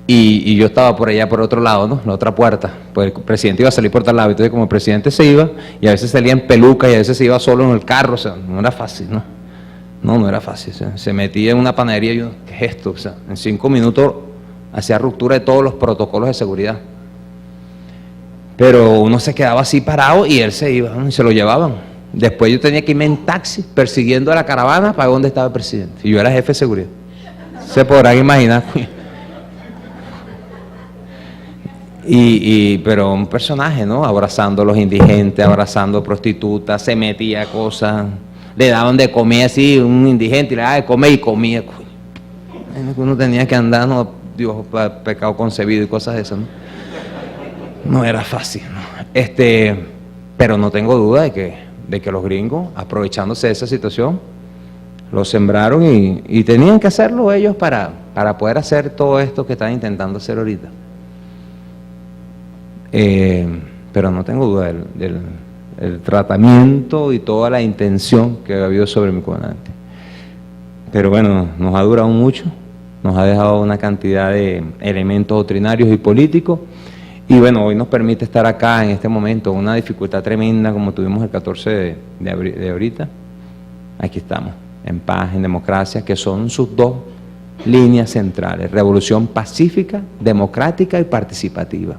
y yo estaba por allá por otro lado, ¿no? La otra puerta, pues el presidente iba a salir por tal lado. Entonces, como el presidente se iba, y a veces salía en peluca y a veces se iba solo en el carro, o sea, no era fácil, ¿no? No era fácil. Se metía en una panadería y yo, ¿qué es esto? O sea, en 5 minutos hacía ruptura de todos los protocolos de seguridad. Pero uno se quedaba así parado y él se iba, y se lo llevaban. Después yo tenía que irme en taxi persiguiendo a la caravana para ver dónde estaba el presidente. Y yo era jefe de seguridad. Se podrán imaginar. Pero un personaje, ¿no? Abrazando a los indigentes, abrazando prostitutas, se metía a cosas, le daban de comer así, un indigente, y le daba de comer y comía. Uno tenía que andar, no, Dios, pecado concebido y cosas de esas, ¿no? No era fácil, ¿no? Pero no tengo duda de que los gringos, aprovechándose de esa situación, lo sembraron y tenían que hacerlo ellos para poder hacer todo esto que están intentando hacer ahorita. Pero no tengo duda del tratamiento y toda la intención que ha habido sobre mi comandante. Pero bueno, nos ha durado mucho, nos ha dejado una cantidad de elementos doctrinarios y políticos, y bueno, hoy nos permite estar acá en este momento, una dificultad tremenda como tuvimos el 14 de abril de ahorita. Aquí estamos, en paz, en democracia, que son sus dos líneas centrales: revolución pacífica, democrática y participativa.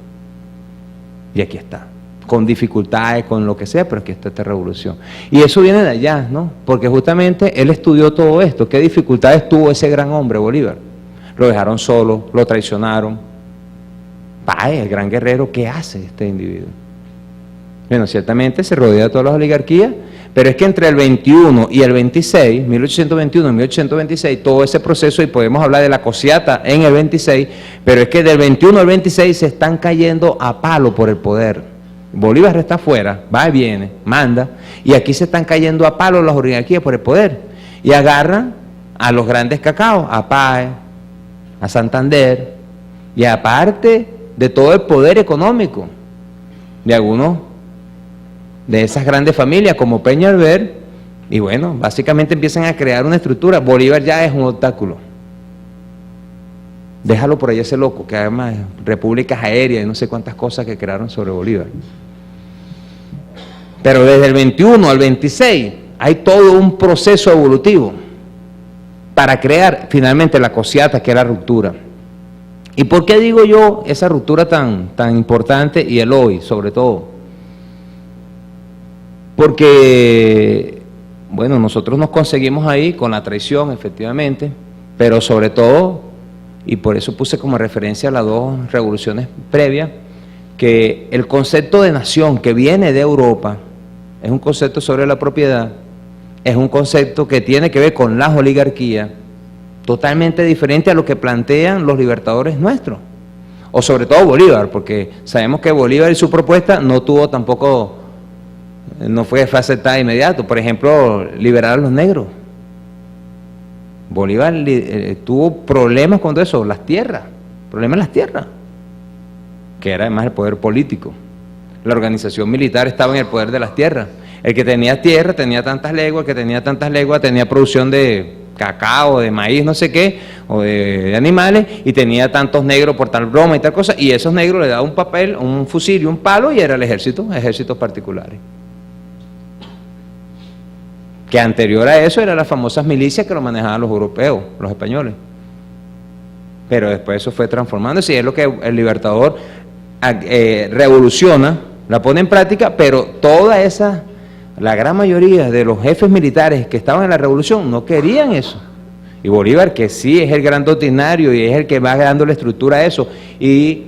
Y aquí está, con dificultades, con lo que sea, pero aquí está esta revolución. Y eso viene de allá, ¿no? Porque justamente él estudió todo esto. ¿Qué dificultades tuvo ese gran hombre, Bolívar? Lo dejaron solo, lo traicionaron. Páez, el gran guerrero, ¿qué hace este individuo? Bueno, ciertamente se rodea de todas las oligarquías, pero es que entre el 21 y el 26, 1821 y 1826, todo ese proceso, y podemos hablar de la cosiata en el 26, pero es que del 21 al 26 se están cayendo a palo por el poder. Bolívar está afuera, va y viene, manda, y aquí se están cayendo a palo las oligarquías por el poder, y agarran a los grandes cacaos, a Páez, a Santander, y aparte de todo el poder económico de algunos de esas grandes familias como Peñalver, y bueno, básicamente empiezan a crear una estructura. Bolívar ya es un obstáculo. Déjalo por ahí ese loco, que además repúblicas aéreas y no sé cuántas cosas que crearon sobre Bolívar. Pero desde el 21 al 26 hay todo un proceso evolutivo para crear finalmente la cosiata, que es la ruptura. ¿Y por qué digo yo esa ruptura tan importante, y el hoy sobre todo? Porque, bueno, nosotros nos conseguimos ahí con la traición, efectivamente, pero sobre todo, y por eso puse como referencia las dos revoluciones previas, que el concepto de nación que viene de Europa es un concepto sobre la propiedad, es un concepto que tiene que ver con las oligarquías, totalmente diferente a lo que plantean los libertadores nuestros, o sobre todo Bolívar, porque sabemos que Bolívar y su propuesta no tuvo tampoco, no fue aceptada de inmediato. Por ejemplo, liberar a los negros. Bolívar tuvo problemas con todo eso, las tierras, problemas en las tierras, que era además el poder político. La organización militar estaba en el poder de las tierras. El que tenía tierra tenía tantas leguas, el que tenía tantas leguas tenía producción de cacao, de maíz, no sé qué, o de animales, y tenía tantos negros por tal broma y tal cosa, y esos negros le daban un papel, un fusil y un palo, y era el ejército, ejércitos particulares. Que anterior a eso eran las famosas milicias que lo manejaban los europeos, los españoles. Pero después eso fue transformándose, y es lo que el Libertador revoluciona, la pone en práctica, pero toda esa, la gran mayoría de los jefes militares que estaban en la revolución no querían eso. Y Bolívar, que sí es el gran doctrinario y es el que va dando la estructura a eso, y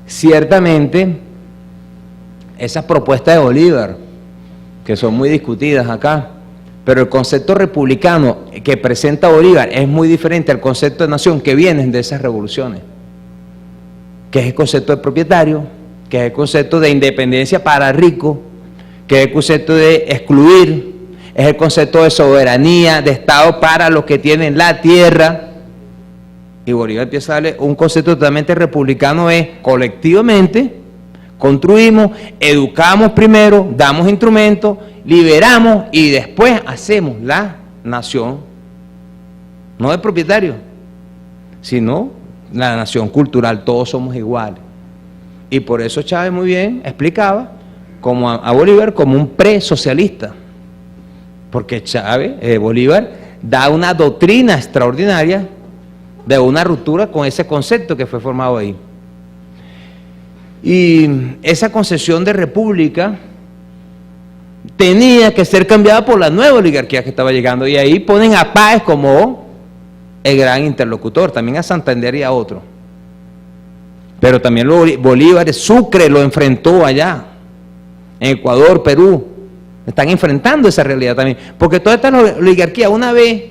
ciertamente esas propuestas de Bolívar, que son muy discutidas acá, pero el concepto republicano que presenta Bolívar es muy diferente al concepto de nación que viene de esas revoluciones, que es el concepto de propietario, que es el concepto de independencia para ricos, que es el concepto de excluir, es el concepto de soberanía, de Estado para los que tienen la tierra. Y Bolívar empieza a darle un concepto totalmente republicano, es colectivamente construimos, educamos primero, damos instrumentos, liberamos y después hacemos la nación, no de propietario, sino la nación cultural, todos somos iguales. Y por eso Chávez muy bien explicaba a Bolívar como un pre-socialista, porque Bolívar da una doctrina extraordinaria de una ruptura con ese concepto que fue formado ahí. Y esa concepción de república tenía que ser cambiada por la nueva oligarquía que estaba llegando, y ahí ponen a Páez como el gran interlocutor, también a Santander y a otro. Pero también Bolívar, Sucre lo enfrentó allá, en Ecuador, Perú, están enfrentando esa realidad también, porque toda esta oligarquía, una vez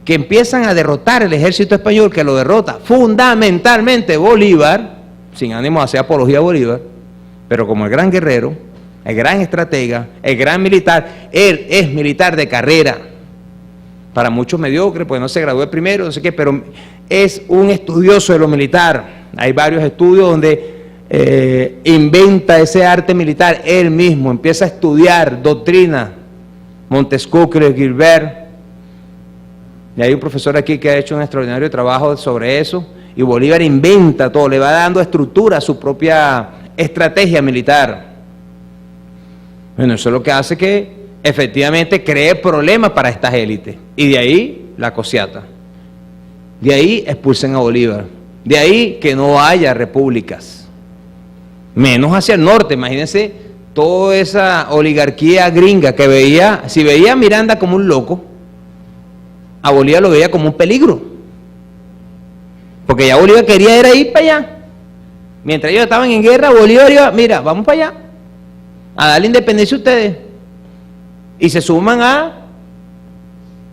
que empiezan a derrotar el ejército español, que lo derrota fundamentalmente Bolívar, sin ánimo de hacer apología a Bolívar, pero como el gran guerrero, el gran estratega, el gran militar, él es militar de carrera, para muchos mediocre, pues no se graduó de primero, no sé qué, pero es un estudioso de lo militar. Hay varios estudios donde inventa ese arte militar él mismo, empieza a estudiar doctrina, Montesquieu, Gilbert, y hay un profesor aquí que ha hecho un extraordinario trabajo sobre eso, y Bolívar inventa todo, le va dando estructura a su propia estrategia militar. Bueno, eso es lo que hace que efectivamente cree problemas para estas élites, y de ahí la cosiata, de ahí expulsen a Bolívar, de ahí que no haya repúblicas, menos hacia el norte. Imagínense toda esa oligarquía gringa que veía, si veía a Miranda como un loco, a Bolívar lo veía como un peligro, porque ya Bolívar quería ir para allá. Mientras ellos estaban en guerra, Bolívar iba, mira, vamos para allá a darle independencia a ustedes, y se suman a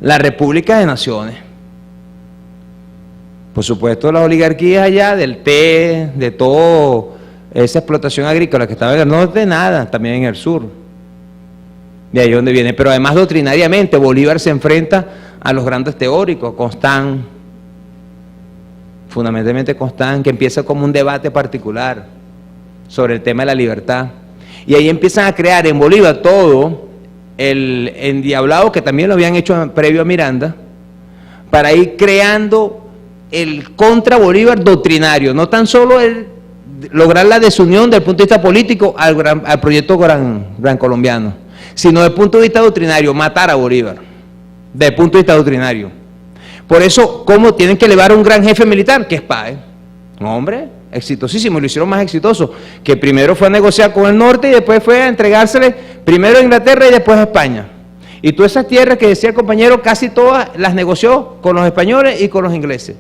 la República de Naciones. Por supuesto, las oligarquías allá del té, de toda esa explotación agrícola que estaba en el norte, nada, también en el sur. De ahí donde viene. Pero además, doctrinariamente, Bolívar se enfrenta a los grandes teóricos, Constant, fundamentalmente Constant, que empieza como un debate particular sobre el tema de la libertad. Y ahí empiezan a crear en Bolívar todo el endiablado que también lo habían hecho previo a Miranda, para ir creando el contra Bolívar doctrinario, no tan solo el lograr la desunión desde el punto de vista político al proyecto gran colombiano, sino desde el punto de vista doctrinario, matar a Bolívar, desde el punto de vista doctrinario. Por eso, ¿cómo tienen que elevar a un gran jefe militar? Que es Páez, un hombre exitosísimo, y lo hicieron más exitoso, que primero fue a negociar con el norte y después fue a entregársele primero a Inglaterra y después a España. Y todas esas tierras que decía el compañero, casi todas las negoció con los españoles y con los ingleses.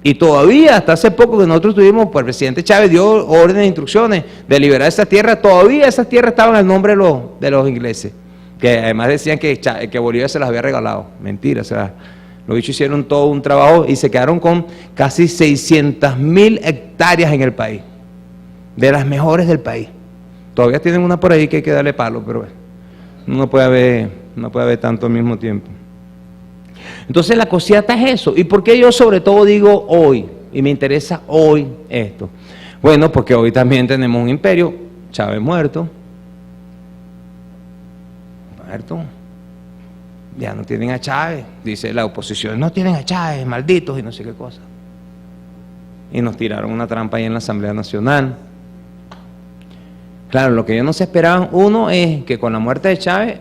Y todavía, hasta hace poco que nosotros tuvimos, pues el presidente Chávez dio órdenes de instrucciones de liberar esas tierras, todavía esas tierras estaban al nombre de los ingleses, que además decían que Bolívar se las había regalado. Mentira, o sea, los bichos hicieron todo un trabajo y se quedaron con casi 600.000 hectáreas en el país, de las mejores del país. Todavía tienen una por ahí que hay que darle palo, pero bueno, no puede haber tanto al mismo tiempo. Entonces la cosiata es eso. ¿Y por qué yo sobre todo digo hoy? Y me interesa hoy esto. Bueno, porque hoy también tenemos un imperio, Chávez muerto. Ya no tienen a Chávez, dice la oposición, no tienen a Chávez, malditos y no sé qué cosa. Y nos tiraron una trampa ahí en la Asamblea Nacional. Claro, lo que ellos no se esperaban, uno, es que con la muerte de Chávez,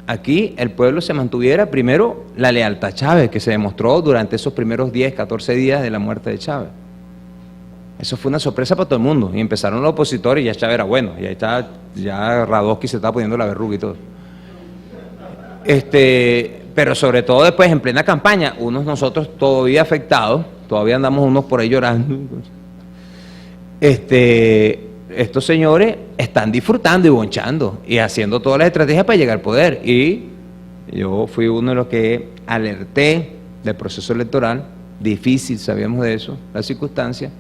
aquí el pueblo se mantuviera primero la lealtad a Chávez, que se demostró durante esos primeros 10, 14 días de la muerte de Chávez. Eso fue una sorpresa para todo el mundo, y empezaron los opositores y ya Chávez era bueno, y ahí está, ya Radosky se estaba poniendo la verruga y todo. Pero sobre todo después en plena campaña, nosotros todavía afectados, todavía andamos unos por ahí llorando. Estos señores están disfrutando y bonchando y haciendo todas las estrategias para llegar al poder. Y yo fui uno de los que alerté del proceso electoral, difícil, sabíamos de eso, las circunstancias.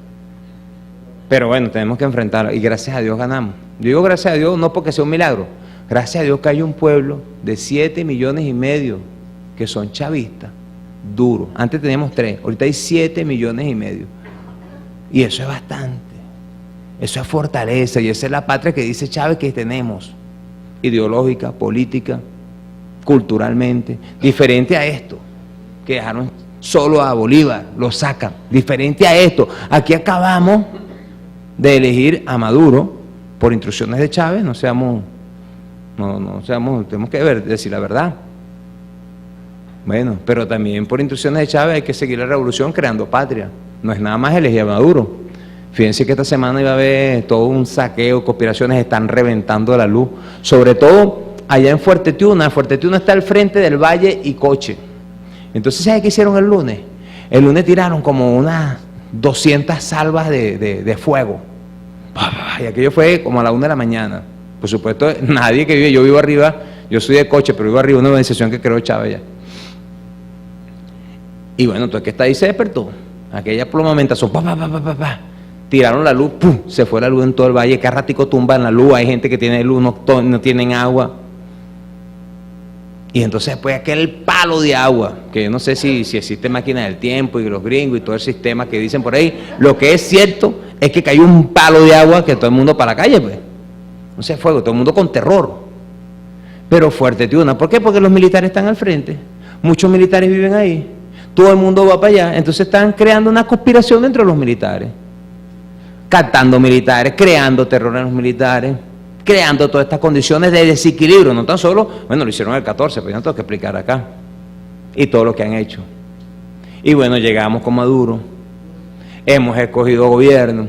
Pero bueno, tenemos que enfrentarlo y gracias a Dios ganamos. Yo digo gracias a Dios no porque sea un milagro, gracias a Dios que hay un pueblo de 7,5 millones que son chavistas, duros. Antes teníamos 3, ahorita hay 7,5 millones. Y eso es bastante. Eso es fortaleza y esa es la patria que dice Chávez que tenemos, ideológica, política, culturalmente, diferente a esto, que dejaron solo a Bolívar, lo sacan, diferente a esto. Aquí acabamos de elegir a Maduro por instrucciones de Chávez, tenemos que decir la verdad. Bueno, pero también por instrucciones de Chávez hay que seguir la revolución creando patria. No es nada más elegir a Maduro. Fíjense que esta semana iba a haber todo un saqueo, conspiraciones, están reventando la luz. Sobre todo allá en Fuerte Tiuna. Fuerte Tiuna está al frente del Valle y Coche. Entonces, ¿sabes qué hicieron el lunes? El lunes tiraron como unas 200 salvas de fuego. Y aquello fue como a la 1 de la mañana. Por supuesto, nadie que vive, yo vivo arriba, yo soy de Coche, pero vivo arriba de una organización que creó Chávez ya. Y bueno, todo el que está ahí se despertó. Aquella plomamentación, tiraron la luz, ¡pum! Se fue la luz en todo el valle, cada ratico tumban la luz, hay gente que tiene luz, no tienen agua. Y entonces después aquel palo de agua, que yo no sé si existe máquina del tiempo y los gringos y todo el sistema que dicen por ahí, lo que es cierto es que cayó un palo de agua que todo el mundo para la calle, pues. No sé, fuego, todo el mundo con terror. Pero Fuerte Tiuna, ¿por qué? Porque los militares están al frente, muchos militares viven ahí, todo el mundo va para allá, entonces están creando una conspiración dentro de los militares, captando militares, creando terror en los militares, creando todas estas condiciones de desequilibrio, no tan solo, bueno, lo hicieron el 14, pero yo no tengo que explicar acá, y todo lo que han hecho. Y bueno, llegamos con Maduro, hemos escogido gobierno,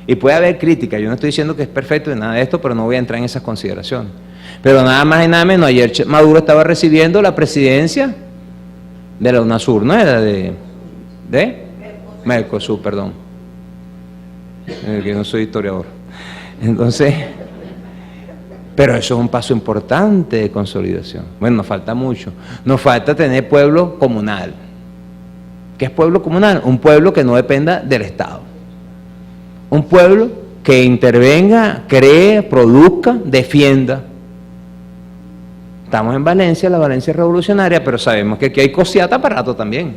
y puede haber crítica, yo no estoy diciendo que es perfecto de nada de esto, pero no voy a entrar en esas consideraciones. Pero nada más y nada menos, ayer Maduro estaba recibiendo la presidencia de la UNASUR, ¿no? Era de Mercosur, perdón, que no soy historiador. Entonces, pero eso es un paso importante de consolidación. Bueno, nos falta mucho. Nos falta tener pueblo comunal. ¿Qué es pueblo comunal? Un pueblo que no dependa del Estado. Un pueblo que intervenga, cree, produzca, defienda. Estamos en Valencia, la Valencia revolucionaria, pero sabemos que aquí hay cosiata para rato también.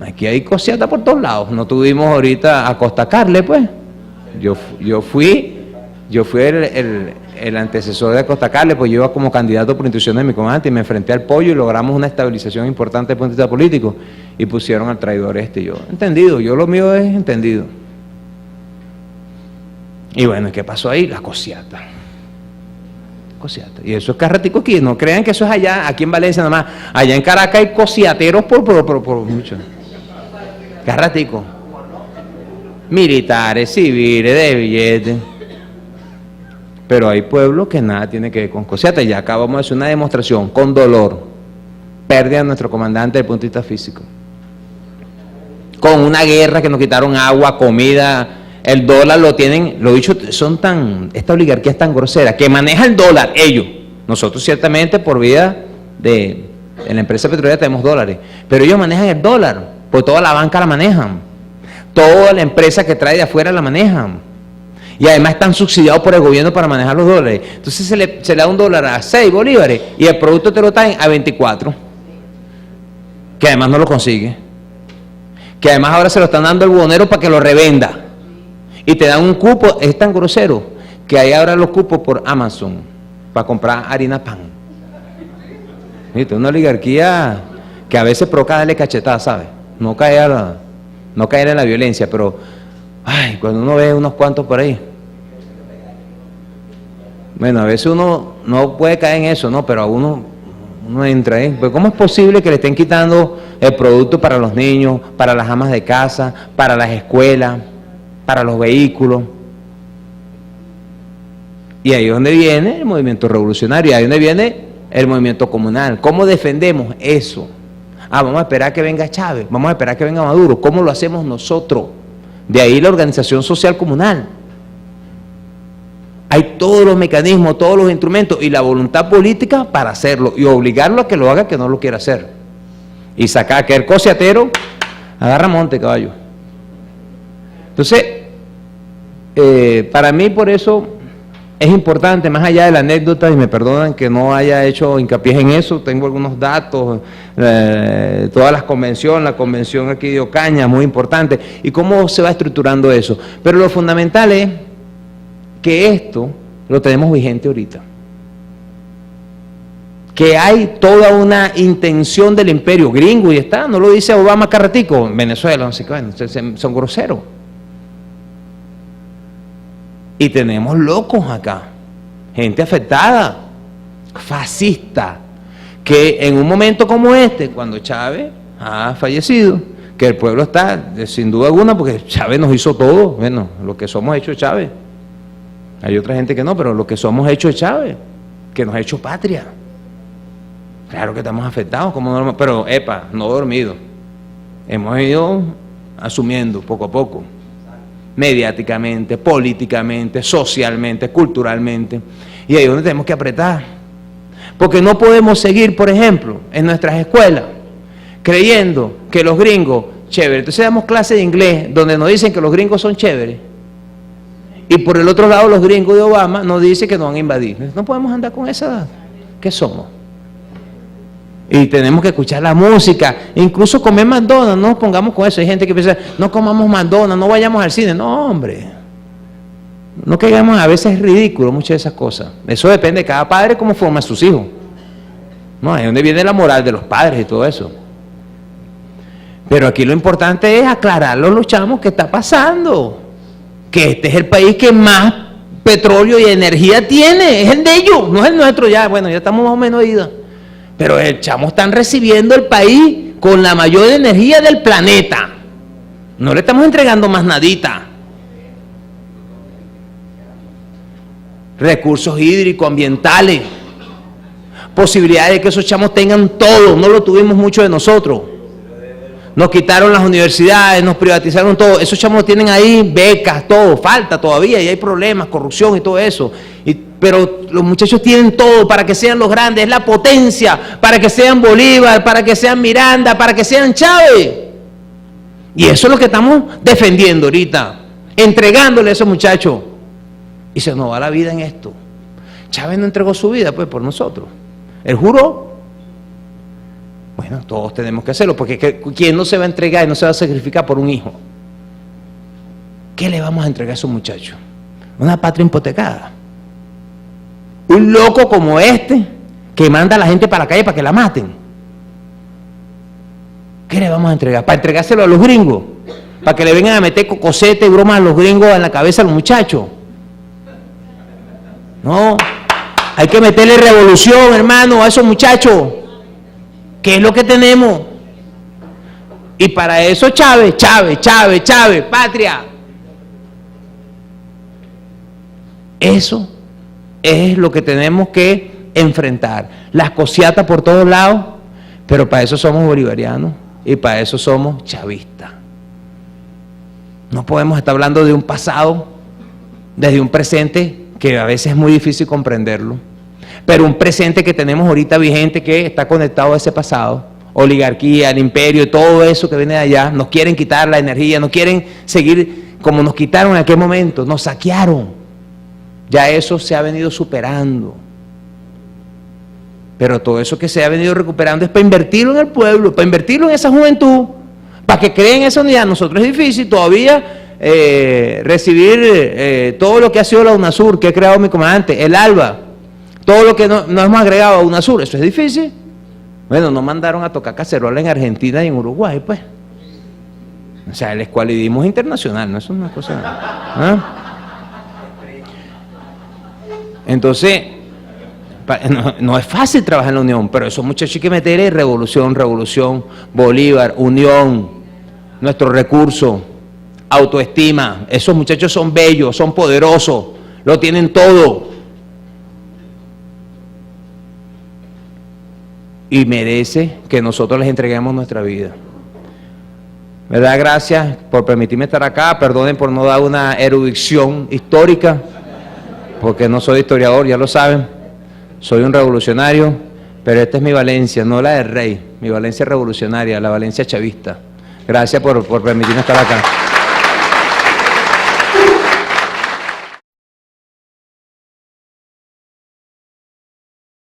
Aquí hay cosiata por todos lados. No tuvimos ahorita a Costa Carle, pues. Yo fui el antecesor de Costa Carle, pues yo iba como candidato por instrucciones de mi comandante y me enfrenté al pollo y logramos una estabilización importante desde el punto de vista político y pusieron al traidor este. Yo, entendido, yo lo mío es entendido. Y bueno, ¿qué pasó ahí? La cosiata. Y eso es carratico aquí, no crean que eso es allá, aquí en Valencia nada más. Allá en Caracas hay cosiateros por mucho. Carratico. Militares, civiles, de billetes. Pero hay pueblos que nada tiene que ver con cosiata. Ya acabamos de hacer una demostración con dolor. Pérdida de nuestro comandante desde el punto de vista físico. Con una guerra que nos quitaron agua, comida. El dólar lo tienen, lo dicho, esta oligarquía es tan grosera, que maneja el dólar, ellos. Nosotros ciertamente por vía en la empresa petrolera tenemos dólares, pero ellos manejan el dólar, porque toda la banca la manejan, toda la empresa que trae de afuera la manejan, y además están subsidiados por el gobierno para manejar los dólares. Entonces se le da un dólar a 6 bolívares, y el producto te lo traen a 24, que además no lo consigue, que además ahora se lo están dando al buhonero para que lo revenda. Y te dan un cupo, es tan grosero, que hay ahora los cupos por Amazon, para comprar harina pan. ¿Viste? Una oligarquía que a veces provoca darle cachetada, ¿sabes? No caer en la violencia, pero, ay, cuando uno ve unos cuantos por ahí. Bueno, a veces uno no puede caer en eso, ¿no? Pero a uno entra ahí. Pues ¿cómo es posible que le estén quitando el producto para los niños, para las amas de casa, para las escuelas, para los vehículos? Y ahí es donde viene el movimiento revolucionario, ahí es donde viene el movimiento comunal. ¿Cómo defendemos eso? Vamos a esperar que venga Chávez, vamos a esperar que venga Maduro. ¿Cómo lo hacemos nosotros? De ahí la organización social comunal. Hay todos los mecanismos, todos los instrumentos y la voluntad política para hacerlo y obligarlo a que lo haga que no lo quiera hacer. Y sacar que el cosiatero agarra monte, caballo. Entonces, para mí por eso es importante, más allá de la anécdota, y me perdonan que no haya hecho hincapié en eso, tengo algunos datos, todas las convenciones, la convención aquí de Ocaña, muy importante, y cómo se va estructurando eso. Pero lo fundamental es que esto lo tenemos vigente ahorita. Que hay toda una intención del imperio gringo, y está, no lo dice Obama carratico, en Venezuela, no sé qué, bueno, son groseros. Y tenemos locos acá, gente afectada, fascista, que en un momento como este, cuando Chávez ha fallecido, que el pueblo está, sin duda alguna, porque Chávez nos hizo todo, bueno, lo que somos hechos de Chávez. Hay otra gente que no, pero lo que somos hechos de Chávez, que nos ha hecho patria. Claro que estamos afectados, pero no dormido. Hemos ido asumiendo poco a poco, mediáticamente, políticamente, socialmente, culturalmente, y ahí es donde tenemos que apretar. Porque no podemos seguir, por ejemplo, en nuestras escuelas, creyendo que los gringos, chévere. Entonces damos clases de inglés donde nos dicen que los gringos son chéveres. Y por el otro lado los gringos de Obama nos dicen que nos van a invadir. No podemos andar con esa edad. ¿Qué somos? Y tenemos que escuchar la música, incluso comer McDonald's, no nos pongamos con eso. Hay gente que piensa, no comamos McDonald's, no vayamos al cine. No, hombre. No caigamos, a veces es ridículo muchas de esas cosas. Eso depende de cada padre cómo forma a sus hijos. No, ahí es donde viene la moral de los padres y todo eso. Pero aquí lo importante es aclararlo a los chamos qué está pasando. Que este es el país que más petróleo y energía tiene, es el de ellos, no es el nuestro ya. Bueno, ya estamos más o menos idos. Pero el chamo están recibiendo el país con la mayor energía del planeta. No le estamos entregando más nadita. Recursos hídricos, ambientales, posibilidades de que esos chamos tengan todo, no lo tuvimos mucho de nosotros. Nos quitaron las universidades, nos privatizaron todo, esos chamos tienen ahí becas, todo, falta todavía y hay problemas, corrupción y todo eso. Pero los muchachos tienen todo para que sean los grandes, es la potencia, para que sean Bolívar, para que sean Miranda, para que sean Chávez. Y eso es lo que estamos defendiendo ahorita, entregándole a esos muchachos. Y se nos va la vida en esto. Chávez no entregó su vida pues por nosotros. Él juró. Bueno, todos tenemos que hacerlo, porque ¿quién no se va a entregar y no se va a sacrificar por un hijo? ¿Qué le vamos a entregar a esos muchachos? Una patria hipotecada. Un loco como este que manda a la gente para la calle para que la maten. ¿Qué le vamos a entregar? ¿Para entregárselo a los gringos? ¿Para que le vengan a meter cocosete y bromas a los gringos en la cabeza a los muchachos? No, hay que meterle revolución, hermano, a esos muchachos. ¿Qué es lo que tenemos? Y para eso Chávez, patria. Eso es lo que tenemos que enfrentar. Las cosiatas por todos lados, pero para eso somos bolivarianos y para eso somos chavistas. No podemos estar hablando de un pasado desde un presente que a veces es muy difícil comprenderlo, pero un presente que tenemos ahorita vigente que está conectado a ese pasado, oligarquía, el imperio, todo eso que viene de allá. Nos quieren quitar la energía, no quieren seguir como nos quitaron en aquel momento, nos saquearon. Ya eso se ha venido superando, pero todo eso que se ha venido recuperando es para invertirlo en el pueblo, para invertirlo en esa juventud, para que creen esa unidad. Nosotros es difícil todavía recibir todo lo que ha sido la UNASUR, que ha creado mi comandante, el ALBA, todo lo que no hemos agregado a UNASUR. Eso es difícil. Bueno, nos mandaron a tocar cacerola en Argentina y en Uruguay, pues. O sea, el escualidismo es internacional, no es una cosa. ¿Ah? Entonces, no es fácil trabajar en la unión, pero esos muchachos hay que meterle revolución, Bolívar, unión, nuestros recursos, autoestima. Esos muchachos son bellos, son poderosos, lo tienen todo. Y merece que nosotros les entreguemos nuestra vida. ¿Verdad? Gracias por permitirme estar acá. Perdonen por no dar una erudición histórica, porque no soy historiador, ya lo saben. Soy un revolucionario, pero esta es mi Valencia, no la del rey. Mi Valencia revolucionaria, la Valencia chavista. Gracias por permitirme estar acá.